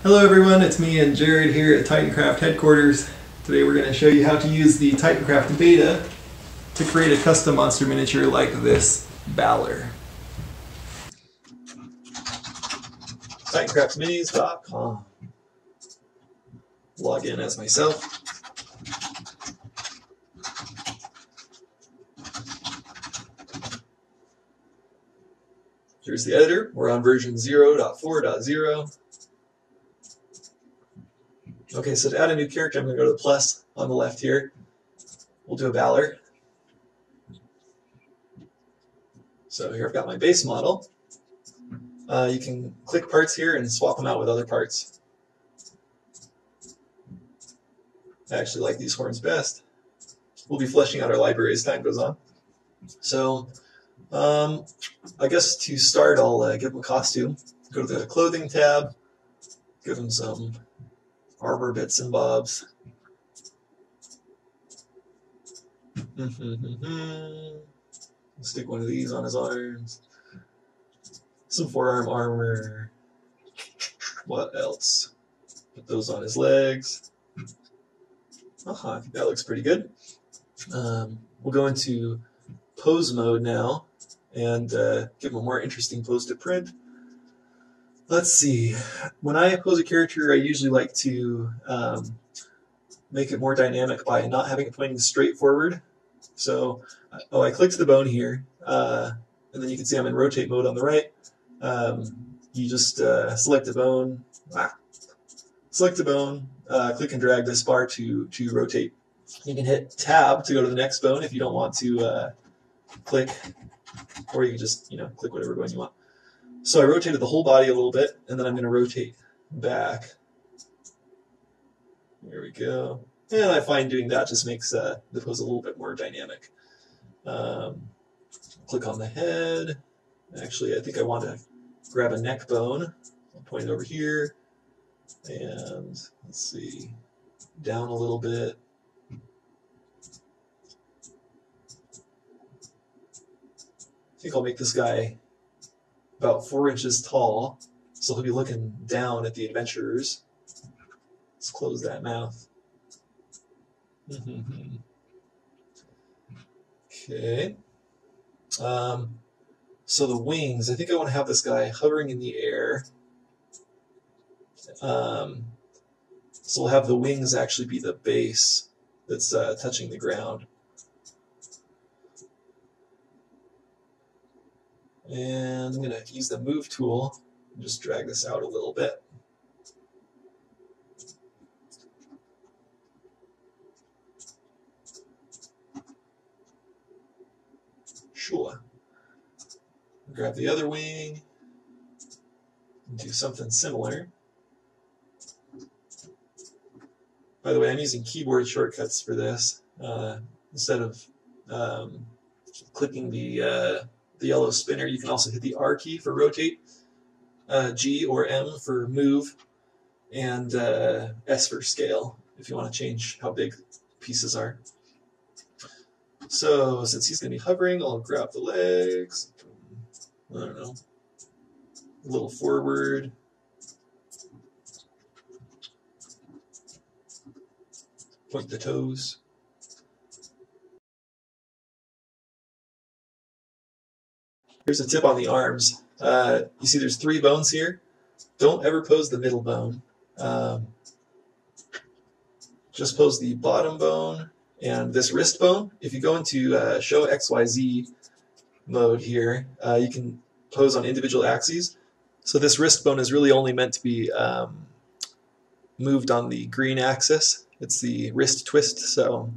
Hello everyone, it's me and Jared here at TitanCraft headquarters. Today we're going to show you how to use the TitanCraft beta to create a custom monster miniature like this Balor. TitanCraftMinis.com. Log in as myself. Here's the editor. We're on version 0.4.0. Okay, so to add a new character, I'm going to go to the plus on the left here. We'll do a Balor. So here I've got my base model. You can click parts here and swap them out with other parts. I actually like these horns best. We'll be fleshing out our library as time goes on. So, I guess to start, I'll give him a costume. Go to the clothing tab, give him some armor bits and bobs. Stick one of these on his arms. Some forearm armor. What else? Put those on his legs. I think that looks pretty good. We'll go into pose mode now and give him a more interesting pose to print. Let's see. When I pose a character, I usually like to make it more dynamic by not having it pointing straight forward. So, I clicked the bone here, and then you can see I'm in rotate mode on the right. You just select the bone, click and drag this bar to rotate. You can hit tab to go to the next bone if you don't want to click, or you can just click whatever bone you want. So I rotated the whole body a little bit, and then I'm going to rotate back. There we go. And I find doing that just makes the pose a little bit more dynamic. Click on the head. Actually, I think I want to grab a neck bone. I'll point it over here. And let's see, down a little bit. I think I'll make this guy about 4 inches tall, so he'll be looking down at the adventurers. Let's close that mouth. Okay. So the wings, I think I want to have this guy hovering in the air. So we'll have the wings actually be the base that's touching the ground. And I'm going to use the move tool and just drag this out a little bit. Sure. Grab the other wing and do something similar. By the way, I'm using keyboard shortcuts for this. Instead of clicking the yellow spinner, you can also hit the R key for rotate, G or M for move, and S for scale if you want to change how big pieces are. So since he's going to be hovering, I'll grab the legs, I don't know, a little forward. Point the toes. Here's a tip on the arms. You see there's 3 bones here. Don't ever pose the middle bone. Just pose the bottom bone and this wrist bone. If you go into show XYZ mode here, you can pose on individual axes. So this wrist bone is really only meant to be moved on the green axis. It's the wrist twist, so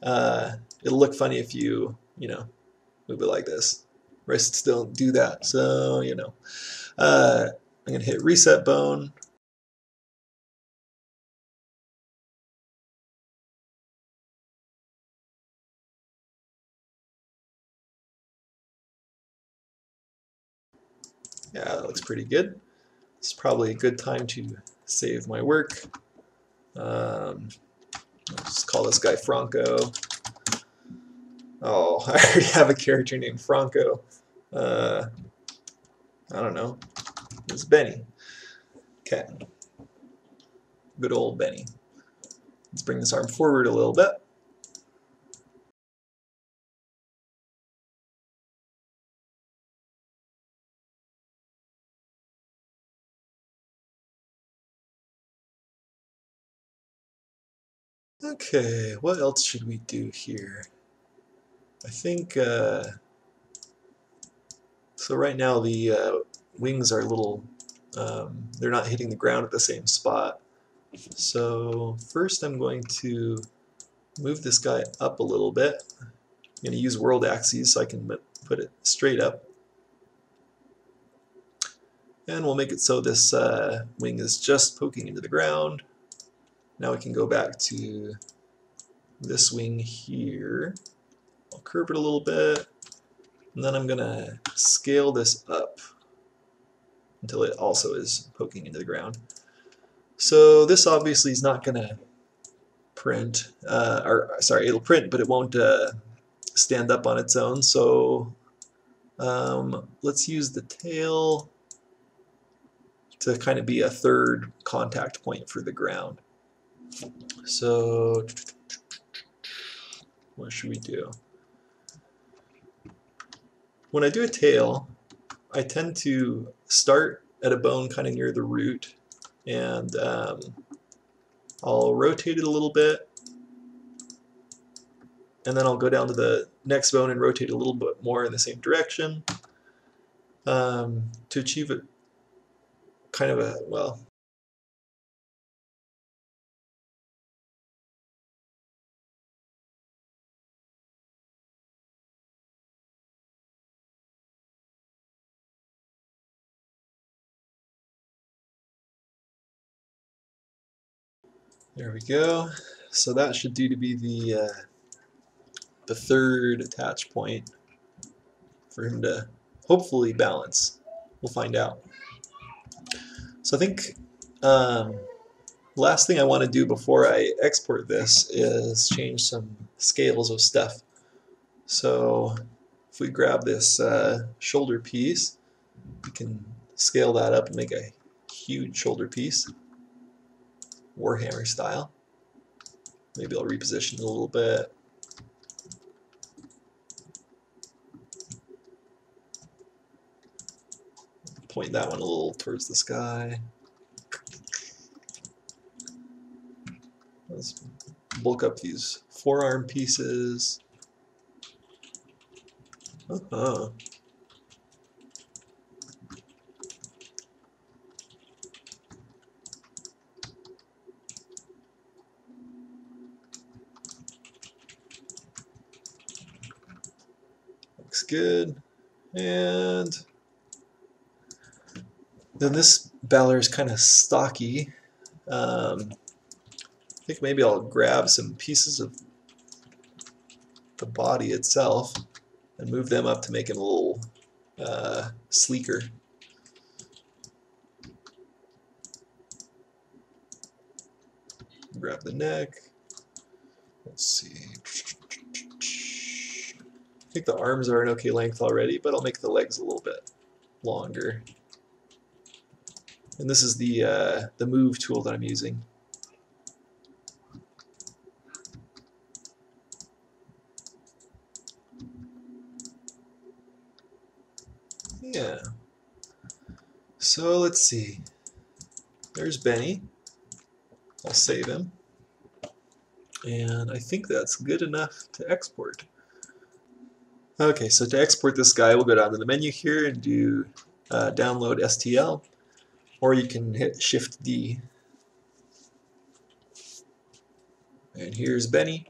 it'll look funny if you, move it like this. Wrists don't do that, so, I'm going to hit reset bone. Yeah, that looks pretty good. It's probably a good time to save my work. Let's just call this guy Franco. Oh, I already have a character named Franco. I don't know. It's Benny. Okay. Good old Benny. Let's bring this arm forward a little bit. Okay, what else should we do here? I think, so right now the wings are a little, they're not hitting the ground at the same spot. So first I'm going to move this guy up a little bit. I'm going to use world axes so I can put it straight up. And we'll make it so this wing is just poking into the ground. Now we can go back to this wing here. I'll curve it a little bit, and then I'm going to scale this up until it also is poking into the ground. So this obviously is not going to print, it'll print, but it won't stand up on its own. So let's use the tail to kind of be a third contact point for the ground. So what should we do? When I do a tail, I tend to start at a bone kind of near the root, and I'll rotate it a little bit, and then I'll go down to the next bone and rotate a little bit more in the same direction to achieve a kind of a, well, there we go. So that should do to be the third attach point for him to hopefully balance. We'll find out. So I think last thing I want to do before I export this is change some scales of stuff. So if we grab this shoulder piece, we can scale that up and make a huge shoulder piece, Warhammer style. Maybe I'll reposition it a little bit. Point that one a little towards the sky. Let's bulk up these forearm pieces. Uh-huh. Looks good. And then this Balor is kind of stocky. I think maybe I'll grab some pieces of the body itself and move them up to make him a little sleeker. Grab the neck. Let's see. I think the arms are an okay length already, but I'll make the legs a little bit longer. And this is the move tool that I'm using. Yeah. So let's see. There's Benny. I'll save him. And I think that's good enough to export. Okay, so to export this guy, we'll go down to the menu here and do download STL, or you can hit Shift D. And here's Benny.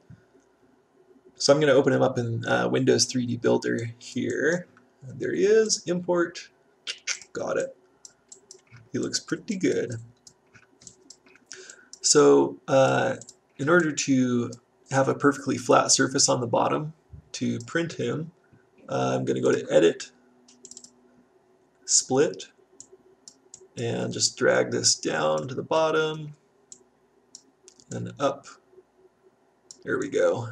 So I'm going to open him up in Windows 3D Builder here. And there he is. Import. Got it. He looks pretty good. So in order to have a perfectly flat surface on the bottom to print him, I'm going to go to Edit, Split, and just drag this down to the bottom and up. There we go.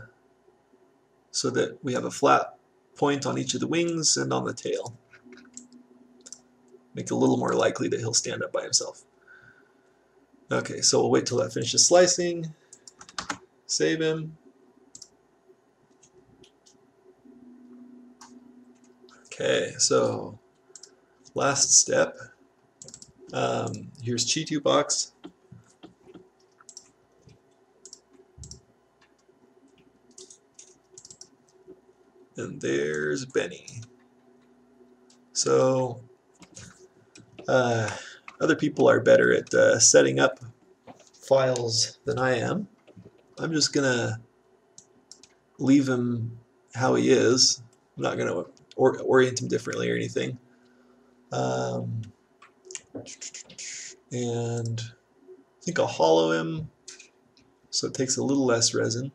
So that we have a flat point on each of the wings and on the tail. Make it a little more likely that he'll stand up by himself. Okay, so we'll wait till that finishes slicing. Save him. Okay, so last step. Here's Chi2 box. And there's Benny. So other people are better at setting up files than I am. I'm just gonna leave him how he is. I'm not gonna orient him differently or anything. And I think I'll hollow him so it takes a little less resin.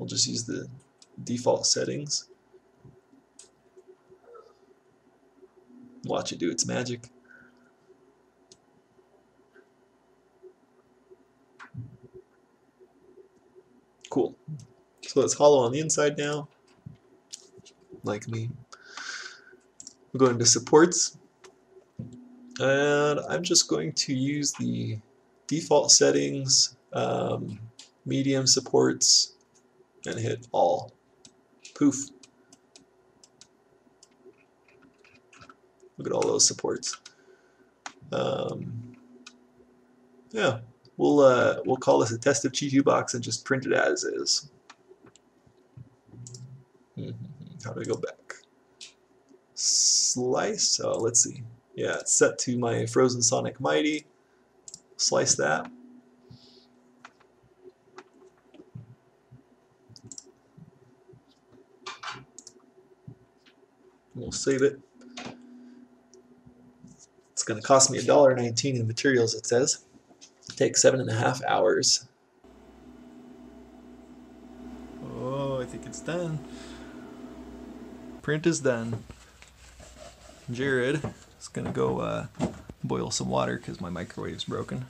I'll just use the default settings. Watch it do its magic. Cool. So it's hollow on the inside now, like me. We'll go into supports, and I'm just going to use the default settings, medium supports, and hit all. Poof. Look at all those supports. Yeah, we'll call this a test of Chi2 box and just print it as is. How do I go back? Slice. Oh, let's see. Yeah, it's set to my Frozen Sonic Mighty. Slice that. We'll save it. It's going to cost me $1.19 in materials, it says. It takes 7.5 hours. Oh, I think it's done. Print is done. Jared is going to go boil some water because my microwave's broken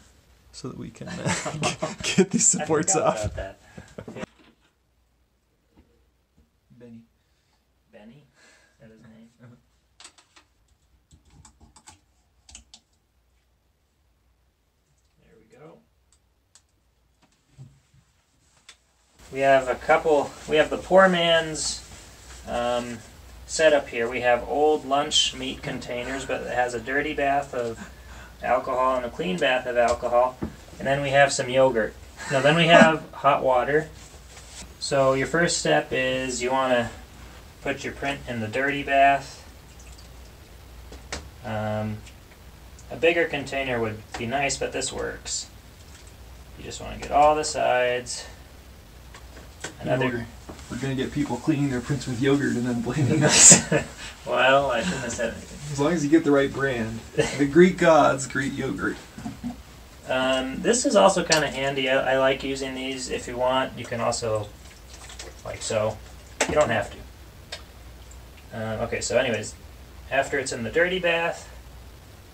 so that we can get these supports off. About that. Benny. Benny? Is that his name? There we go. We have the poor man's setup here. We have old lunch meat containers, but it has a dirty bath of alcohol and a clean bath of alcohol. And then we have some yogurt. Now then we have hot water. So your first step is you want to put your print in the dirty bath. A bigger container would be nice, but this works. You just want to get all the sides. We're going to get people cleaning their prints with yogurt and then blaming us. Well, I shouldn't have said anything. As long as you get the right brand. The Greek gods, Greek yogurt. This is also kind of handy. I like using these. If you want, you can also, like so. You don't have to. Okay, so anyways, after it's in the dirty bath,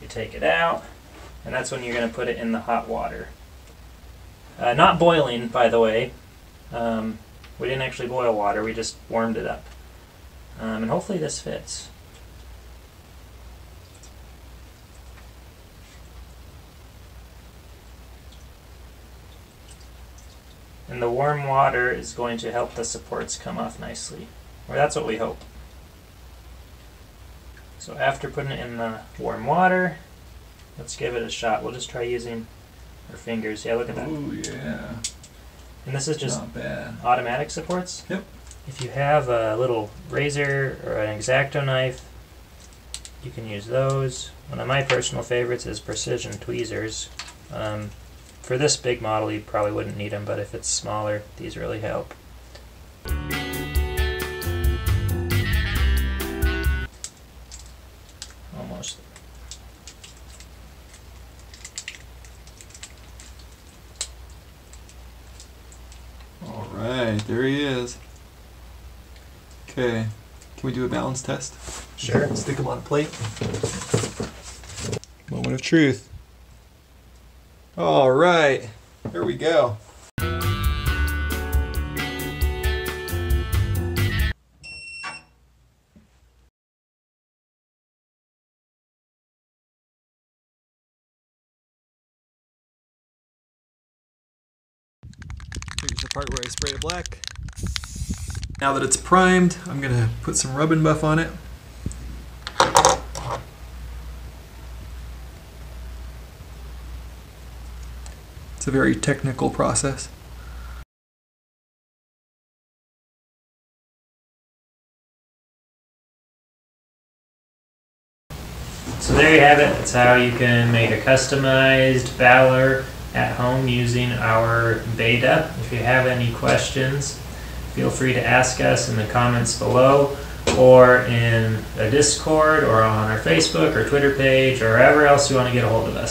you take it out, and that's when you're going to put it in the hot water. Not boiling, by the way. We didn't actually boil water, we just warmed it up. And hopefully this fits. And the warm water is going to help the supports come off nicely. Or that's what we hope. So after putting it in the warm water, let's give it a shot. We'll just try using our fingers. Yeah, look at that. Oh yeah. And this is just not bad. Automatic supports. Yep. If you have a little razor or an X-Acto knife, you can use those. One of my personal favorites is precision tweezers. For this big model, you probably wouldn't need them, but if it's smaller, these really help. Almost. Alright, there he is. Okay, can we do a balance test? Sure. Stick him on a plate. Moment of truth. Alright, there we go. part where I spray it black. Now that it's primed, I'm going to put some rub and buff on it. It's a very technical process. So there you have it. That's how you can make a customized Balor at home using our beta. If you have any questions, feel free to ask us in the comments below, or in a Discord, or on our Facebook or Twitter page, or wherever else you want to get a hold of us.